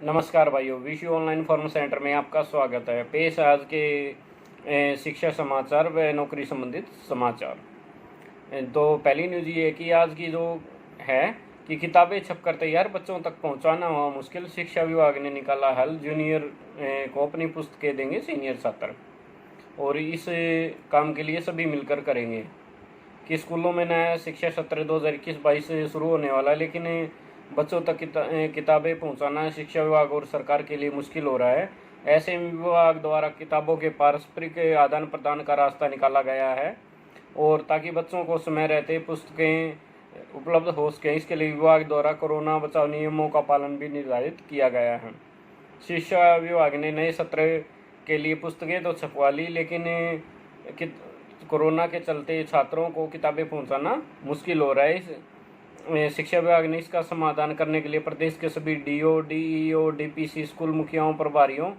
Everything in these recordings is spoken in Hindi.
नमस्कार भाइयों, विशु ऑनलाइन फॉर्म सेंटर में आपका स्वागत है। पेश आज के शिक्षा समाचार व नौकरी संबंधित समाचार। तो पहली न्यूज़ ये है कि आज की जो है कि किताबें छपकर तैयार, बच्चों तक पहुंचाना हुआ मुश्किल। शिक्षा विभाग ने निकाला हल, जूनियर को अपनी पुस्तकें देंगे सीनियर छात्र, और इस काम के लिए सभी मिलकर करेंगे। कि स्कूलों में नया शिक्षा सत्र 2021-22 से शुरू होने वाला है, लेकिन बच्चों तक किताबें पहुंचाना शिक्षा विभाग और सरकार के लिए मुश्किल हो रहा है। ऐसे में विभाग द्वारा किताबों के पारस्परिक आदान प्रदान का रास्ता निकाला गया है, और ताकि बच्चों को समय रहते पुस्तकें उपलब्ध हो सकें, इसके लिए विभाग द्वारा कोरोना बचाव नियमों का पालन भी निर्धारित किया गया है। शिक्षा विभाग ने नए सत्र के लिए पुस्तकें तो छपवा ली, लेकिन कोरोना के चलते छात्रों को किताबें पहुंचाना मुश्किल हो रहा है। शिक्षा विभाग ने इसका समाधान करने के लिए प्रदेश के सभी डीओ, डीईओ, डीपीसी, स्कूल मुखियाओं, प्रभारियों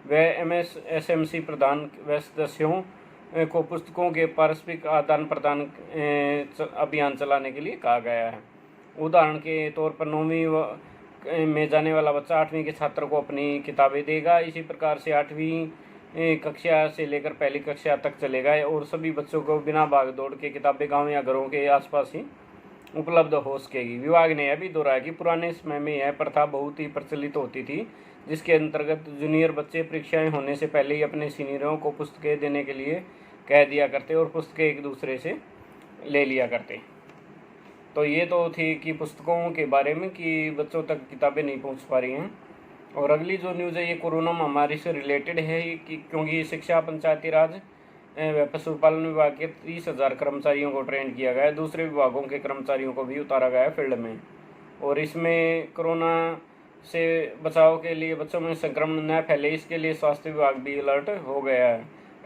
व एसएमसी प्रधान व सदस्यों को पुस्तकों के पारस्परिक आदान प्रदान अभियान चलाने के लिए कहा गया है। उदाहरण के तौर पर 9वीं में जाने वाला बच्चा 8वीं के छात्र को अपनी किताबें देगा। इसी प्रकार से 8वीं कक्षा से लेकर पहली कक्षा तक चलेगा, और सभी बच्चों को बिना भाग दौड़ के किताबें गाँव या घरों के आसपास ही उपलब्ध हो सकेगी। विभाग ने यह भी दोहराया कि पुराने समय में यह प्रथा बहुत ही प्रचलित होती थी, जिसके अंतर्गत जूनियर बच्चे परीक्षाएं होने से पहले ही अपने सीनियरों को पुस्तकें देने के लिए कह दिया करते और पुस्तकें एक दूसरे से ले लिया करते। तो ये तो थी कि पुस्तकों के बारे में कि बच्चों तक किताबें नहीं पहुंच पा रही हैं। और अगली जो न्यूज़ है ये कोरोना महामारी से रिलेटेड है, कि क्योंकि शिक्षा, पंचायती राज व पशुपालन विभाग के 30,000 कर्मचारियों को ट्रेन किया गया है। दूसरे विभागों के कर्मचारियों को भी उतारा गया है फील्ड में, और इसमें कोरोना से बचाव के लिए बच्चों में संक्रमण न फैले, इसके लिए स्वास्थ्य विभाग भी अलर्ट हो गया है।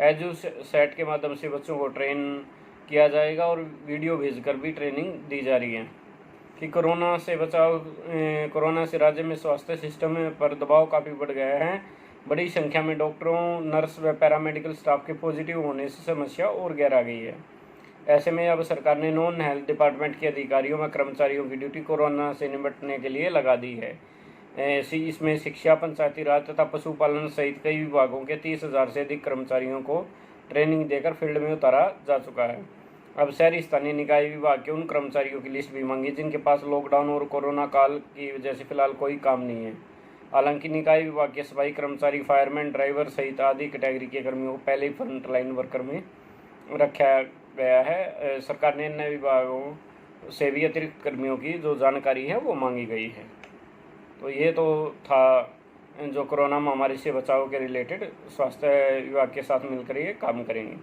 एजू सेट के माध्यम से बच्चों को ट्रेन किया जाएगा, और वीडियो भेजकर भी ट्रेनिंग दी जा रही है कि कोरोना से बचाव। कोरोना से राज्य में स्वास्थ्य सिस्टम पर दबाव काफ़ी बढ़ गया है। बड़ी संख्या में डॉक्टरों, नर्स व पैरामेडिकल स्टाफ के पॉजिटिव होने से समस्या और गहरा गई है। ऐसे में अब सरकार ने नॉन हेल्थ डिपार्टमेंट के अधिकारियों व कर्मचारियों की ड्यूटी कोरोना से निपटने के लिए लगा दी है। इसमें शिक्षा, पंचायती राज तथा पशुपालन सहित कई विभागों के 30,000 से अधिक कर्मचारियों को ट्रेनिंग देकर फील्ड में उतारा जा चुका है। अब शहरी स्थानीय निकाय विभाग के उन कर्मचारियों की लिस्ट भी मांगी जिनके पास लॉकडाउन और कोरोना काल की वजह से फिलहाल कोई काम नहीं है। हालांकि निकाय विभाग के सफाई कर्मचारी, फायरमैन, ड्राइवर सहित आदि कैटेगरी के कर्मियों को पहले ही फ्रंट लाइन वर्कर में रखा गया है। सरकार ने अन्य विभागों से भी अतिरिक्त कर्मियों की जो जानकारी है वो मांगी गई है। तो ये तो था जो कोरोना महामारी से बचाव के रिलेटेड स्वास्थ्य विभाग के साथ मिलकर ये काम करेंगे।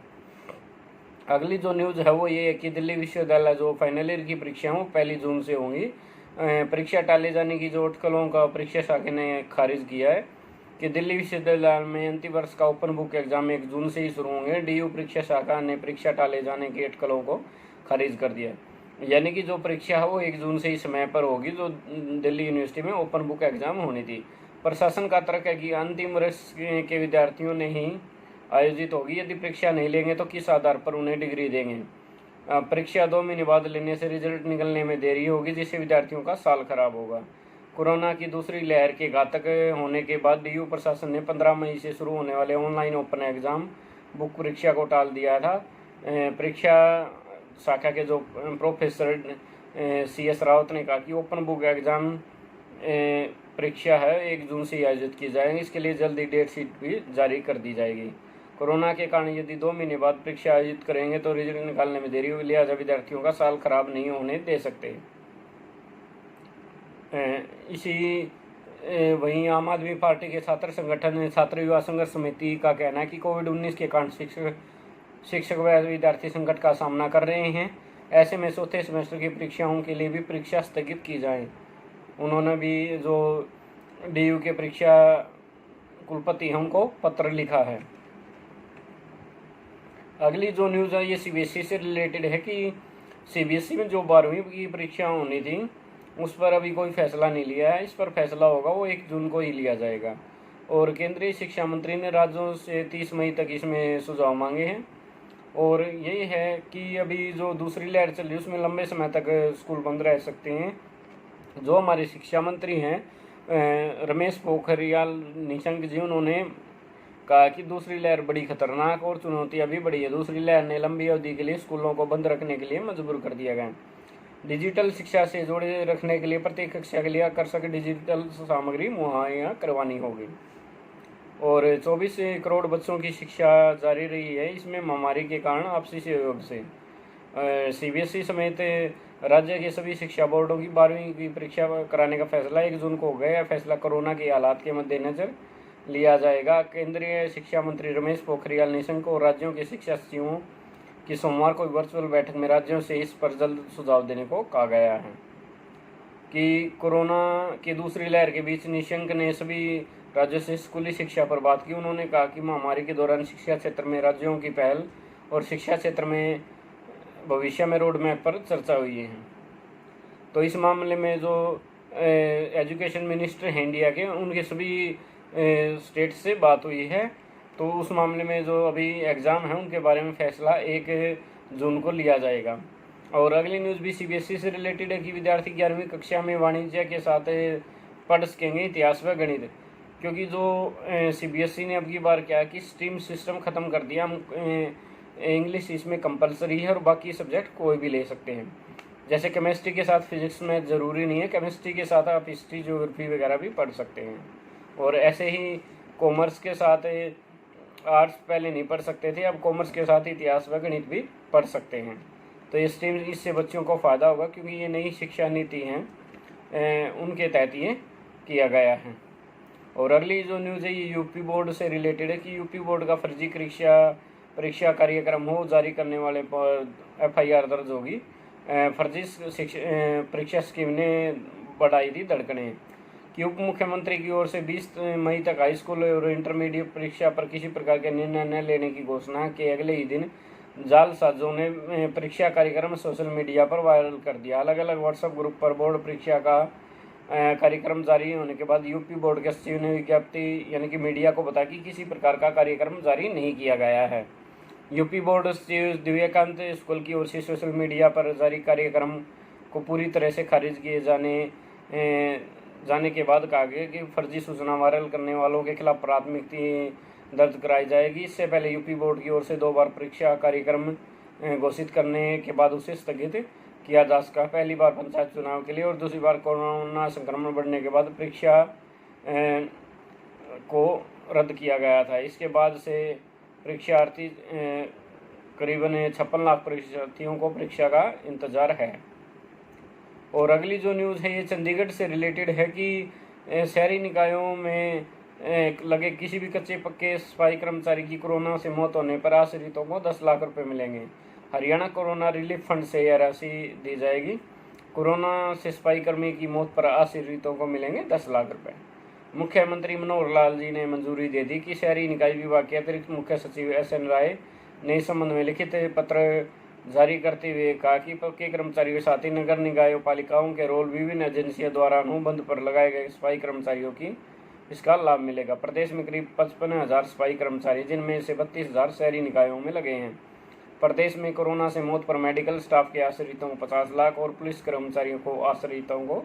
अगली जो न्यूज़ है वो ये है कि दिल्ली विश्वविद्यालय जो फाइनल ईयर की परीक्षाएं वो 1 जून से होंगी। परीक्षा टाले जाने की जो अटकलों का परीक्षा शाखा ने खारिज किया है कि दिल्ली विश्वविद्यालय में अंतिम वर्ष का ओपन बुक एग्जाम 1 जून से ही शुरू होंगे। डीयू परीक्षा शाखा ने परीक्षा टाले जाने की अटकलों को खारिज कर दिया है, यानी कि जो परीक्षा है वो 1 जून से ही समय पर होगी, जो दिल्ली यूनिवर्सिटी में ओपन बुक एग्जाम होनी थी। प्रशासन का तर्क है कि अंतिम वर्ष के विद्यार्थियों ने ही आयोजित होगी। यदि परीक्षा नहीं लेंगे तो किस आधार पर उन्हें डिग्री देंगे। परीक्षा 2 महीने बाद लेने से रिजल्ट निकलने में देरी होगी, जिससे विद्यार्थियों का साल खराब होगा। कोरोना की दूसरी लहर के घातक होने के बाद डीयू प्रशासन ने 15 मई से शुरू होने वाले ऑनलाइन ओपन एग्जाम बुक परीक्षा को टाल दिया था। परीक्षा शाखा के जो प्रोफेसर CS रावत ने कहा कि ओपन बुक एग्जाम परीक्षा है 1 जून से आयोजित की जाएगी। इसके लिए जल्दी डेट शीट भी जारी कर दी जाएगी। कोरोना के कारण यदि 2 महीने बाद परीक्षा आयोजित करेंगे तो रिजल्ट निकालने में देरी होगी, लिहाजा विद्यार्थियों का साल खराब नहीं होने दे सकते। वहीं आम आदमी पार्टी के छात्र संगठन छात्र युवा संघर्ष समिति का कहना है कि कोविड-19 के कारण शिक्षक व विद्यार्थी संकट का सामना कर रहे हैं। ऐसे में चौथे सेमेस्टर की परीक्षाओं के लिए भी परीक्षा स्थगित की जाए। उन्होंने भी जो डीयू के परीक्षा कुलपति हैं उनको पत्र लिखा है। अगली जो न्यूज़ है ये CBSE से रिलेटेड है कि CBSE में जो 12वीं की परीक्षा होनी थी उस पर अभी कोई फैसला नहीं लिया है। इस पर फैसला होगा वो 1 जून को ही लिया जाएगा। और केंद्रीय शिक्षा मंत्री ने राज्यों से 30 मई तक इसमें सुझाव मांगे हैं। और यही है कि अभी जो दूसरी लहर चल रही है उसमें लंबे समय तक स्कूल बंद रह सकते हैं। जो हमारे शिक्षा मंत्री हैं रमेश पोखरियाल निशंक जी, उन्होंने कहा कि दूसरी लहर बड़ी खतरनाक और चुनौतियां भी बढ़ी है। दूसरी लहर ने लंबी अवधि के लिए स्कूलों को बंद रखने के लिए मजबूर कर दिया गया। डिजिटल शिक्षा से जोड़े रखने के लिए प्रत्येक कक्षा के लिए आकर्षक डिजिटल सामग्री मुहैया करवानी होगी। और 24 करोड़ बच्चों की शिक्षा जारी रही है, इसमें महामारी के कारण आपसी सहयोग से। सीबीएसई समेत राज्य के सभी शिक्षा बोर्डों की 12वीं की परीक्षा कराने का फैसला 1 जून को हो गया। यह फैसला कोरोना के हालात के मद्देनजर लिया जाएगा। केंद्रीय शिक्षा मंत्री रमेश पोखरियाल निशंक और राज्यों के शिक्षा सचिवों की सोमवार को वर्चुअल बैठक में राज्यों से इस पर जल्द सुझाव देने को कहा गया है। कि कोरोना की दूसरी लहर के बीच निशंक ने सभी राज्यों से स्कूली शिक्षा पर बात की। उन्होंने कहा कि महामारी के दौरान शिक्षा क्षेत्र में राज्यों की पहल और शिक्षा क्षेत्र में भविष्य में रोड मैप पर चर्चा हुई है। तो इस मामले में जो एजुकेशन मिनिस्टर हैं इंडिया के, उनके सभी स्टेट से बात हुई है। तो उस मामले में जो अभी एग्ज़ाम है उनके बारे में फैसला 1 जून को लिया जाएगा। और अगली न्यूज़ भी सीबीएसई से रिलेटेड है कि विद्यार्थी 11वीं कक्षा में वाणिज्य के साथ पढ़ सकेंगे इतिहास व गणित। क्योंकि जो सीबीएसई ने अब की बार क्या है कि स्ट्रीम सिस्टम ख़त्म कर दिया। इंग्लिश इसमें कंपलसरी है और बाकी सब्जेक्ट कोई भी ले सकते हैं। जैसे केमिस्ट्री के साथ फिजिक्स में ज़रूरी नहीं है, केमिस्ट्री के साथ आप हिस्ट्री ज्योग्राफी वगैरह भी पढ़ सकते हैं। और ऐसे ही कॉमर्स के साथ आर्ट्स पहले नहीं पढ़ सकते थे, अब कॉमर्स के साथ इतिहास व गणित भी पढ़ सकते हैं। तो ये स्ट्रीम इससे बच्चों को फ़ायदा होगा, क्योंकि ये नई शिक्षा नीति हैं उनके तहत ये किया गया है। और अगली जो न्यूज़ है ये यूपी बोर्ड से रिलेटेड है कि यूपी बोर्ड का फर्जी परीक्षा कार्यक्रम हो जारी करने वाले पर FIR दर्ज होगी। फर्जी परीक्षा स्कीम ने बढ़ाई थी धड़कनें। कि उप मुख्यमंत्री की ओर से 20 मई तक हाई स्कूल और इंटरमीडिएट परीक्षा पर किसी प्रकार के निर्णय न लेने की घोषणा के अगले ही दिन जालसाजों ने परीक्षा कार्यक्रम सोशल मीडिया पर वायरल कर दिया। अलग अलग व्हाट्सएप ग्रुप पर बोर्ड परीक्षा का कार्यक्रम जारी होने के बाद यूपी बोर्ड के सचिव ने विज्ञप्ति यानी कि मीडिया को बताया कि किसी प्रकार का कार्यक्रम जारी नहीं किया गया है। यूपी बोर्ड सचिव दिव्यकांत स्कूल की ओर से सोशल मीडिया पर जारी कार्यक्रम को पूरी तरह से खारिज किए जाने के बाद कहा गया कि फर्जी सूचना वायरल करने वालों के खिलाफ प्राथमिकी दर्ज कराई जाएगी। इससे पहले यूपी बोर्ड की ओर से 2 बार परीक्षा कार्यक्रम घोषित करने के बाद उसे स्थगित किया जा सका। पहली बार पंचायत चुनाव के लिए और दूसरी बार कोरोना संक्रमण बढ़ने के बाद परीक्षा को रद्द किया गया था। इसके बाद से परीक्षार्थी करीबन 56 लाख परीक्षार्थियों को परीक्षा का इंतज़ार है। और अगली जो न्यूज़ है ये चंडीगढ़ से रिलेटेड है कि शहरी निकायों में लगे किसी भी कच्चे पक्के सफाई कर्मचारी की कोरोना से मौत होने पर आश्रितों को 10 लाख रुपए मिलेंगे। हरियाणा कोरोना रिलीफ फंड से यह राशि दी जाएगी। कोरोना से सफाई कर्मी की मौत पर आश्रितों को मिलेंगे 10 लाख रुपए। मुख्यमंत्री मनोहर लाल जी ने मंजूरी दे दी कि शहरी निकाय विभाग के अतिरिक्त मुख्य सचिव SN राय ने इस संबंध में लिखित पत्र जारी करते हुए कहा कि पक्के कर्मचारियों के साथ ही नगर निकायों पालिकाओं के रोल विभिन्न एजेंसियों द्वारा अनुबंध पर लगाए गए सफाई कर्मचारियों की इसका लाभ मिलेगा। प्रदेश में करीब 55,000 सफाई कर्मचारी, जिनमें से 32,000 शहरी निकायों में लगे हैं। प्रदेश में कोरोना से मौत पर मेडिकल स्टाफ के आश्रितों को 50 लाख और पुलिस कर्मचारियों को आश्रितों को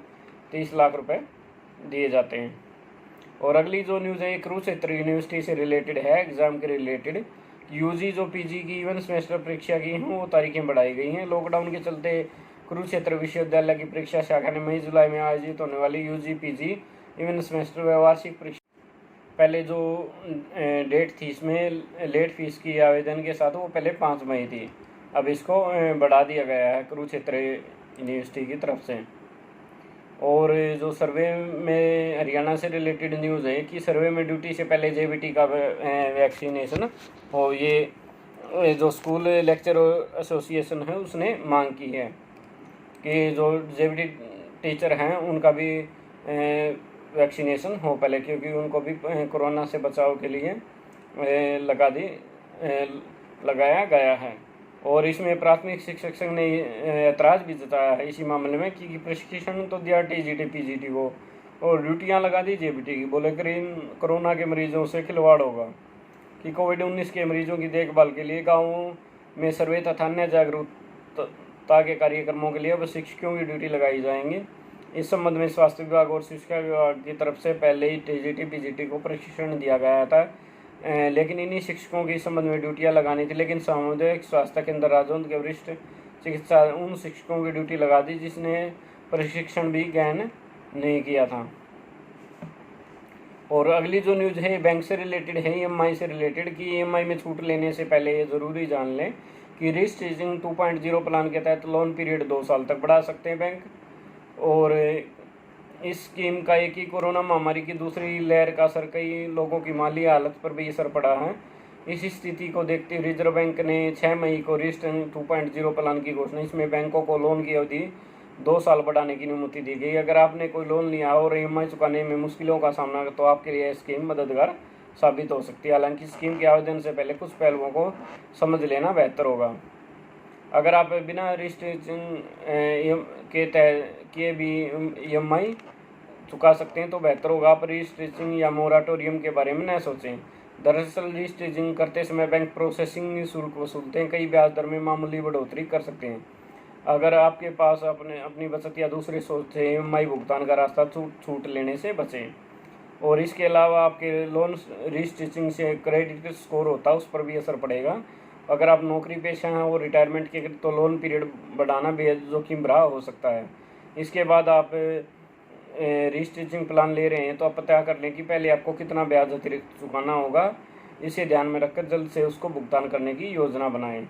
30 लाख रुपए दिए जाते हैं। और अगली जो न्यूज़ है कुरुक्षेत्र यूनिवर्सिटी से रिलेटेड है, एग्ज़ाम के रिलेटेड। यूजी जो पीजी की इवन सेमेस्टर परीक्षा की हैं वो तारीखें बढ़ाई गई हैं। लॉकडाउन के चलते कुरुक्षेत्र विश्वविद्यालय की परीक्षा शाखा ने मई जुलाई में आयोजित होने वाली यूजी पीजी इवन सेमेस्टर व वार्षिक परीक्षा पहले जो डेट थी इसमें लेट फीस की आवेदन के साथ वो पहले 5 मई थी, अब इसको बढ़ा दिया गया है कुरुक्षेत्र यूनिवर्सिटी की तरफ से। और जो सर्वे में हरियाणा से रिलेटेड न्यूज़ है कि सर्वे में ड्यूटी से पहले JBT का वैक्सीनेशन हो, ये जो स्कूल लेक्चर एसोसिएशन है उसने मांग की है कि जो JBT टीचर हैं उनका भी वैक्सीनेशन हो पहले, क्योंकि उनको भी कोरोना से बचाव के लिए लगाया गया है। और इसमें प्राथमिक शिक्षक संघ ने ऐतराज़ भी जताया है इसी मामले में कि प्रशिक्षण तो दिया TGT PGT को और ड्यूटियां लगा दी JBT की। बोले कोरोना के मरीजों से खिलवाड़ होगा कि कोविड-19 के मरीजों की देखभाल के लिए गाँवों में सर्वे तथा अन्य जागरूकता के कार्यक्रमों के लिए अब शिक्षकों की ड्यूटी लगाई जाएंगी। इस संबंध में स्वास्थ्य विभाग और शिक्षा विभाग की तरफ से पहले ही टीजीटी पीजीटी को प्रशिक्षण दिया गया था, लेकिन इन्हीं शिक्षकों की इस संबंध में ड्यूटियां लगानी थी। लेकिन सामुदायिक स्वास्थ्य केंद्र राजौंद के वरिष्ठ चिकित्सा उन शिक्षकों की ड्यूटी लगा दी जिसने प्रशिक्षण भी ग्रहण नहीं किया था। और अगली जो न्यूज़ है बैंक से रिलेटेड है, ईएमआई से रिलेटेड, कि ईएमआई में छूट लेने से पहले ये ज़रूरी जान लें कि रीस्ट्रक्चरिंग 2.0 प्लान के तहत लोन पीरियड 2 साल तक बढ़ा सकते हैं बैंक। और इस स्कीम का एक ही कोरोना महामारी की दूसरी लहर का असर कई लोगों की माली हालत पर भी असर पड़ा है। इस स्थिति को देखते हुए रिजर्व बैंक ने 6 मई को रीस्ट्रक्चरिंग 2.0 प्लान की घोषणा, इसमें बैंकों को लोन की अवधि 2 साल बढ़ाने की अनुमति दी गई। अगर आपने कोई लोन लिया और ईएमआई चुकाने में मुश्किलों का सामना तो आपके लिए स्कीम मददगार साबित हो सकती है। हालांकि स्कीम के आवेदन से पहले कुछ पहलुओं को समझ लेना बेहतर होगा। अगर आप बिना रिस्ट्रिक्शन के भी ईएमआई चुका सकते हैं तो बेहतर होगा आप रिस्ट्रिक्शन या मोराटोरियम के बारे में न सोचें। दरअसल रिस्ट्रिक्शन करते समय बैंक प्रोसेसिंग शुल्क वसूलते हैं, कई ब्याज दर में मामूली बढ़ोतरी कर सकते हैं। अगर आपके पास अपनी बचत या दूसरे सोच से ईएमआई भुगतान का रास्ता छूट लेने से बचें। और इसके अलावा आपके लोन रिस्ट्रिक्शन से क्रेडिट स्कोर होता है, उस पर भी असर पड़ेगा। अगर आप नौकरी पेशा हैं और रिटायरमेंट के तो लोन पीरियड बढ़ाना बेहद जोखिम भरा हो सकता है। इसके बाद आप रिस्ट्रिक्शन प्लान ले रहे हैं तो आप पता कर लें कि पहले आपको कितना ब्याज अतिरिक्त चुकाना होगा। इसे ध्यान में रखकर जल्द से उसको भुगतान करने की योजना बनाएं।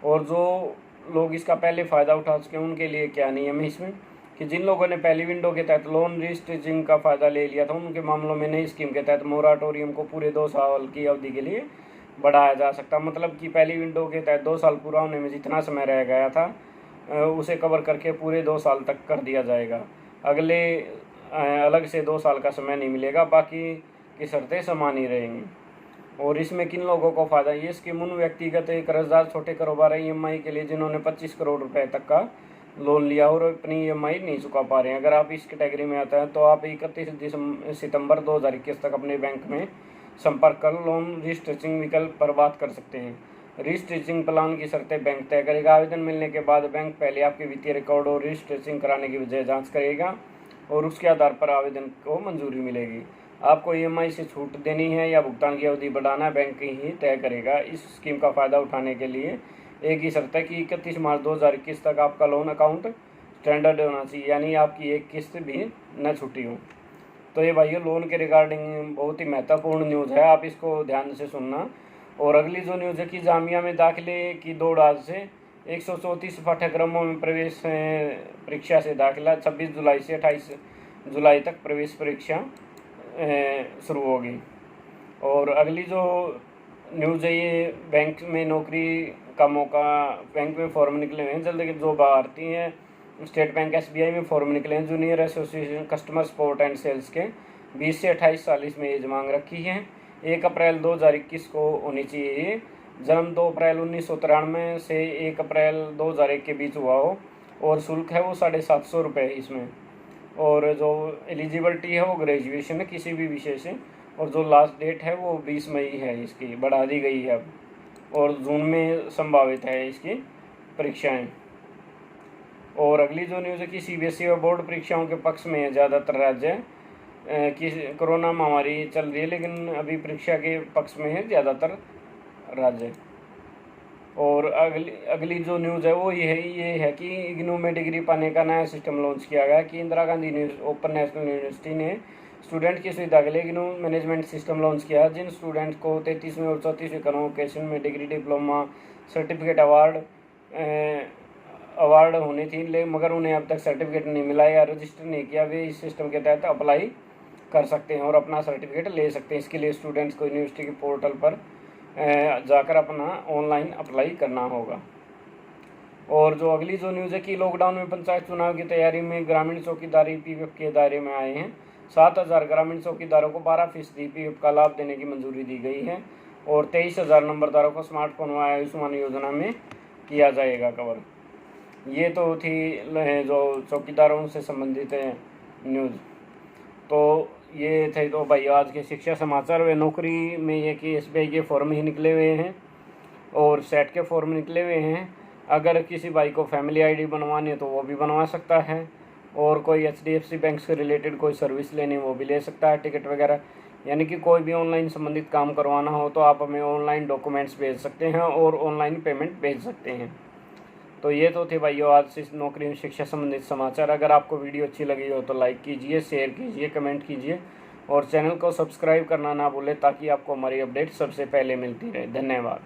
और जो लोग इसका पहले फ़ायदा उठा सकें उनके लिए क्या नियम है इसमें, कि जिन लोगों ने पहली विंडो के तहत लोन रिस्ट्रिक्शन का फ़ायदा ले लिया था उनके मामलों में नई स्कीम के तहत मोराटोरियम को पूरे 2 साल की अवधि के लिए बढ़ाया जा सकता। मतलब कि पहली विंडो के तहत 2 साल पूरा होने में जितना समय रह गया था उसे कवर करके पूरे 2 साल तक कर दिया जाएगा। अगले अलग से 2 साल का समय नहीं मिलेगा, बाकी की शर्तें समान ही रहेंगी। और इसमें किन लोगों को फ़ायदा, ये स्कीम उन व्यक्तिगत कर्जदार छोटे कारोबार ईएमआई के लिए जिन्होंने 25 करोड़ रुपए तक का लोन लिया और अपनी ईएमआई नहीं चुका पा रहे हैं। अगर आप इस कैटेगरी में आते हैं तो आप 31 सितंबर 2021 तक अपने बैंक में संपर्क कर लोन रिस्ट्रक्चरिंग विकल्प पर बात कर सकते हैं। रिस्ट्रक्चरिंग प्लान की शर्तें बैंक तय करेगा। आवेदन मिलने के बाद बैंक पहले आपके वित्तीय रिकॉर्ड और रिस्ट्रक्चरिंग कराने की वजह जाँच करेगा और उसके आधार पर आवेदन को मंजूरी मिलेगी। आपको ईएमआई से छूट देनी है या भुगतान की अवधि बढ़ाना बैंक ही तय करेगा। इस स्कीम का फ़ायदा उठाने के लिए एक ही शर्त है कि 31 मार्च 2021 तक आपका लोन अकाउंट स्टैंडर्ड होना चाहिए, यानी आपकी एक किस्त भी न छूटी हो। तो ये भाइयों लोन के रिगार्डिंग बहुत ही महत्वपूर्ण न्यूज़ है, आप इसको ध्यान से सुनना। और अगली जो न्यूज़ है कि जामिया में दाखिले की दौड़ आज से 134 पाठ्यक्रमों में प्रवेश परीक्षा से दाखिला 26 जुलाई से 28 जुलाई तक प्रवेश परीक्षा शुरू होगी। और अगली जो न्यूज़ है ये बैंक में नौकरी का मौका, बैंक में फॉर्म निकले हुए हैं जल्द। जो भारतीय हैं स्टेट बैंक एसबीआई में फॉर्म निकले हैं junior association customer support and sales के 20 से 28 साल इसमें एज मांग रखी है। 1 अप्रैल 2021 को होनी चाहिए। जन्म 2 अप्रैल 1993 से 1 अप्रैल 2001 के बीच हुआ हो। और शुल्क है वो 750 रुपये इसमें। और जो एलिजिबिलिटी है वो ग्रेजुएशन है किसी भी विषय से। और जो लास्ट डेट है वो 20 मई है, इसकी बढ़ा दी गई है अब। और जून में संभावित है इसकी परीक्षाएं। और अगली जो न्यूज़ है कि सीबीएसई और बोर्ड परीक्षाओं के पक्ष में ज़्यादातर राज्य की कोरोना महामारी चल रही है, लेकिन अभी परीक्षा के पक्ष में है ज़्यादातर राज्य। और अगली जो न्यूज़ है वो ये है कि इग्नू में डिग्री पाने का नया सिस्टम लॉन्च किया गया कि Indira Gandhi open national university ने स्टूडेंट की सुविधा के लिए इग्नू मैनेजमेंट सिस्टम लॉन्च किया। जिन स्टूडेंट को 33वें और 34वें कन्वोकेशन में डिग्री, डिप्लोमा, सर्टिफिकेट अवार्ड होनी थी मगर उन्हें अब तक सर्टिफिकेट नहीं मिला या रजिस्टर नहीं किया, वे इस सिस्टम के तहत अप्लाई कर सकते हैं और अपना सर्टिफिकेट ले सकते हैं। इसके लिए स्टूडेंट्स को यूनिवर्सिटी के पोर्टल पर जाकर अपना ऑनलाइन अप्लाई करना होगा। और जो अगली जो न्यूज़ है कि लॉकडाउन में पंचायत चुनाव की तैयारी में ग्रामीण चौकीदारी पीएफ के दायरे में आए हैं। 7000 ग्रामीण चौकीदारों को 12% पीएफ का लाभ देने की मंजूरी दी गई है। और 23,000 नंबरदारों को स्मार्टफोन व आयुष्मान योजना में किया जाएगा कवर। ये तो थी जो चौकीदारों से संबंधित न्यूज़। तो ये थे तो भाई आज के शिक्षा समाचार। वे नौकरी में ये कि एसबीआई के फॉर्म ही निकले हुए हैं और सेट के फॉर्म निकले हुए हैं। अगर किसी भाई को फैमिली आईडी बनवानी है तो वो भी बनवा सकता है। और कोई HDFC बैंक से रिलेटेड कोई सर्विस लेनी वो भी ले सकता है, टिकट वगैरह। यानी कि कोई भी ऑनलाइन संबंधित काम करवाना हो तो आप हमें ऑनलाइन डॉक्यूमेंट्स भेज सकते हैं और ऑनलाइन पेमेंट भेज सकते हैं। तो ये तो थे भाइयों आज से नौकरी में शिक्षा संबंधित समाचार। अगर आपको वीडियो अच्छी लगी हो तो लाइक कीजिए, शेयर कीजिए, कमेंट कीजिए और चैनल को सब्सक्राइब करना ना भूलें ताकि आपको हमारी अपडेट सबसे पहले मिलती रहे। धन्यवाद।